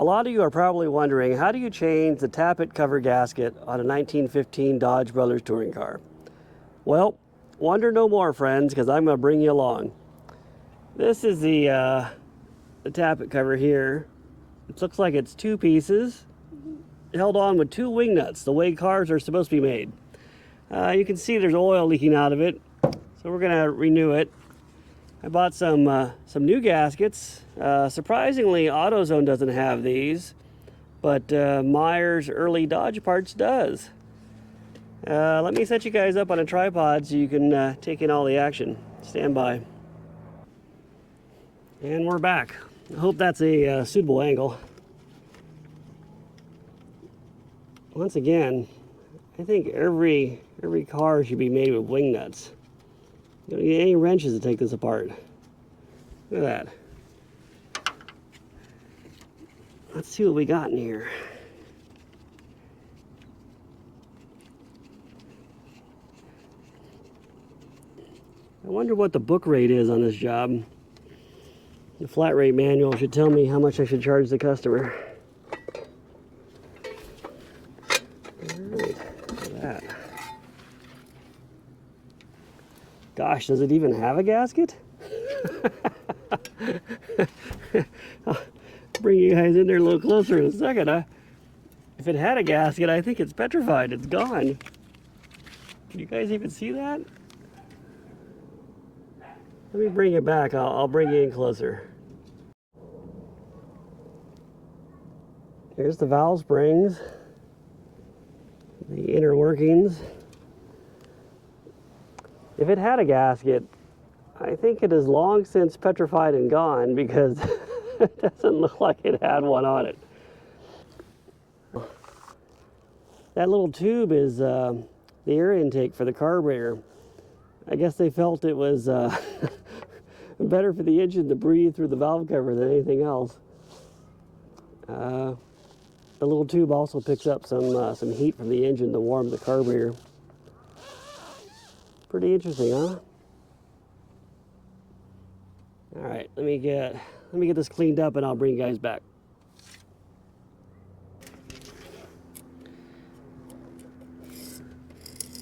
A lot of you are probably wondering, how do you change the tappet cover gasket on a 1915 Dodge Brothers touring car? Well, wonder no more, friends, because I'm going to bring you along. This is the tappet cover here. It looks like it's two pieces held on with two wing nuts, the way cars are supposed to be made. You can see there's oil leaking out of it, so we're going to renew it. I bought some new gaskets. Surprisingly, AutoZone doesn't have these, but Myers Early Dodge Parts does. Let me set you guys up on a tripod so you can take in all the action. Stand by. And we're back. I hope that's a suitable angle. Once again, I think every car should be made with wing nuts. You don't need any wrenches to take this apart. Look at that. Let's see what we got in here. I wonder what the book rate is on this job. The flat rate manual should tell me how much I should charge the customer. Alright, look at that. Gosh, does it even have a gasket? I'll bring you guys in there a little closer in a second. If it had a gasket, I think it's petrified. It's gone. Can you guys even see that? Let me bring it back. I'll bring you in closer. Here's the valve springs, the inner workings. If it had a gasket, I think it is long since petrified and gone, because it doesn't look like it had one on it. That little tube is the air intake for the carburetor. I guess they felt it was better for the engine to breathe through the valve cover than anything else. The little tube also picks up some heat from the engine to warm the carburetor. Pretty interesting, huh? All right, let me get this cleaned up and I'll bring you guys back.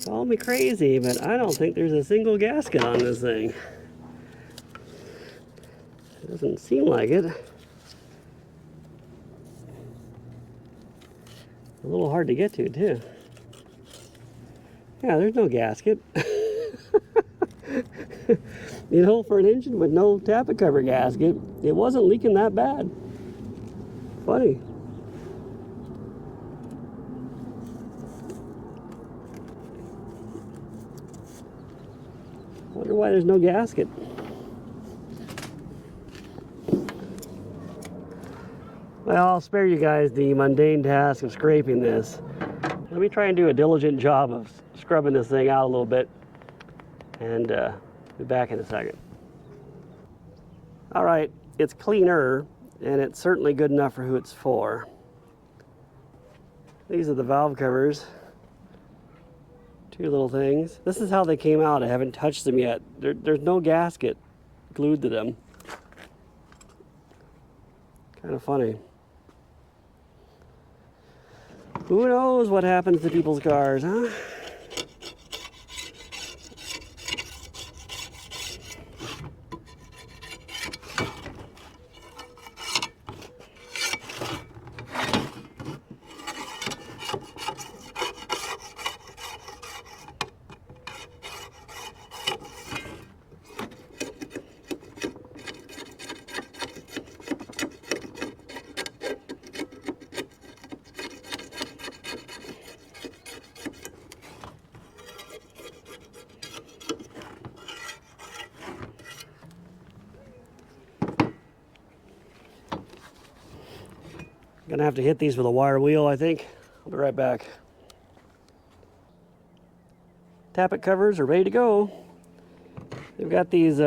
Call me crazy, but I don't think there's a single gasket on this thing. It doesn't seem like it. A little hard to get to, too. Yeah, there's no gasket. You know, for an engine with no tappet cover gasket, it wasn't leaking that bad. Funny. Wonder why there's no gasket. Well, I'll spare you guys the mundane task of scraping this. Let me try and do a diligent job of scrubbing this thing out a little bit, and be back in a second. All right, it's cleaner, and it's certainly good enough for who it's for. These are the valve covers. Two little things. This is how they came out. I haven't touched them yet. There's no gasket glued to them. Kind of funny. Who knows what happens to people's cars, huh? Gonna have to hit these with a wire wheel, I think. I'll be right back. Tappet covers are ready to go. They've got these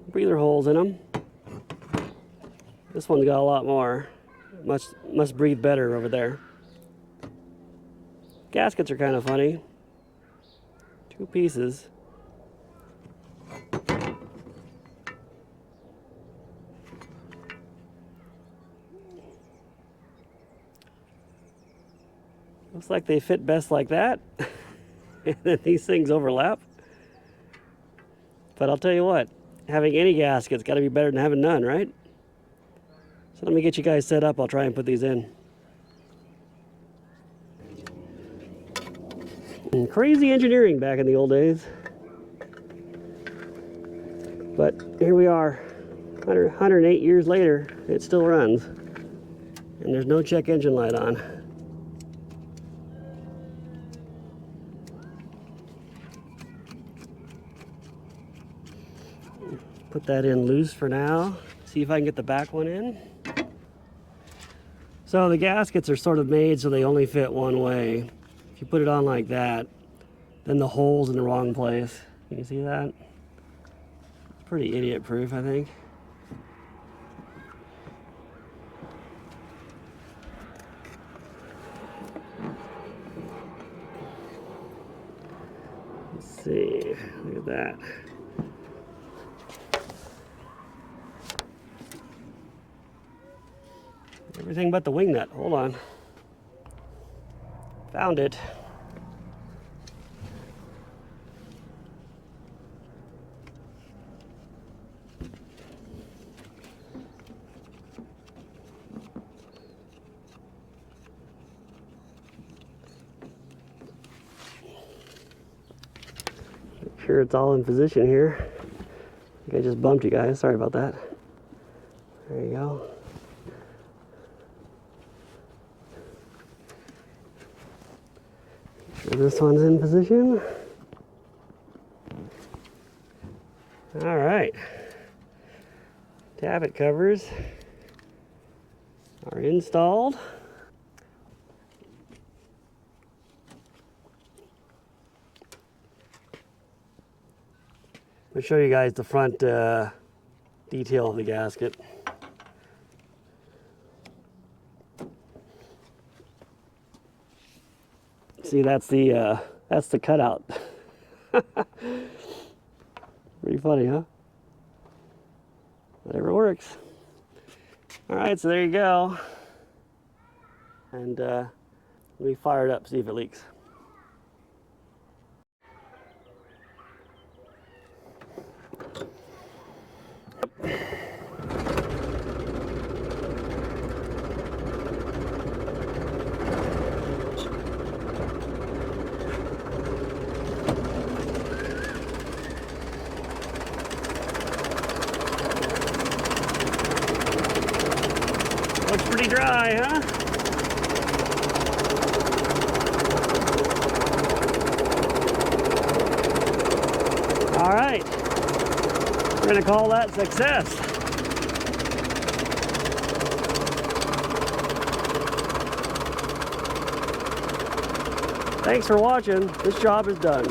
breather holes in them. This one's got a lot more. Must breathe better over there. Gaskets are kind of funny. Two pieces. Looks like they fit best like that. And then these things overlap. But I'll tell you what, having any gasket's got to be better than having none, right? So let me get you guys set up. I'll try and put these in. And crazy engineering back in the old days. But here we are, 108 years later, it still runs. And there's no check engine light on. Put that in loose for now. See if I can get the back one in. So the gaskets are sort of made so they only fit one way. If you put it on like that, then the hole's in the wrong place. Can you see that? It's pretty idiot proof, I think. Let's see, look at that. Everything but the wing nut. Hold on. Found it. Make sure it's all in position here. I think I just bumped you guys. Sorry about that. There you go. This one's in position. All right. Tappet covers are installed. I'll show you guys the front detail of the gasket. See, that's the cutout. Pretty funny, huh? Whatever works. All right, so there you go. And let me fire it up, see if it leaks. Looks pretty dry, huh? All right, we're gonna call that success. Thanks for watching. This job is done.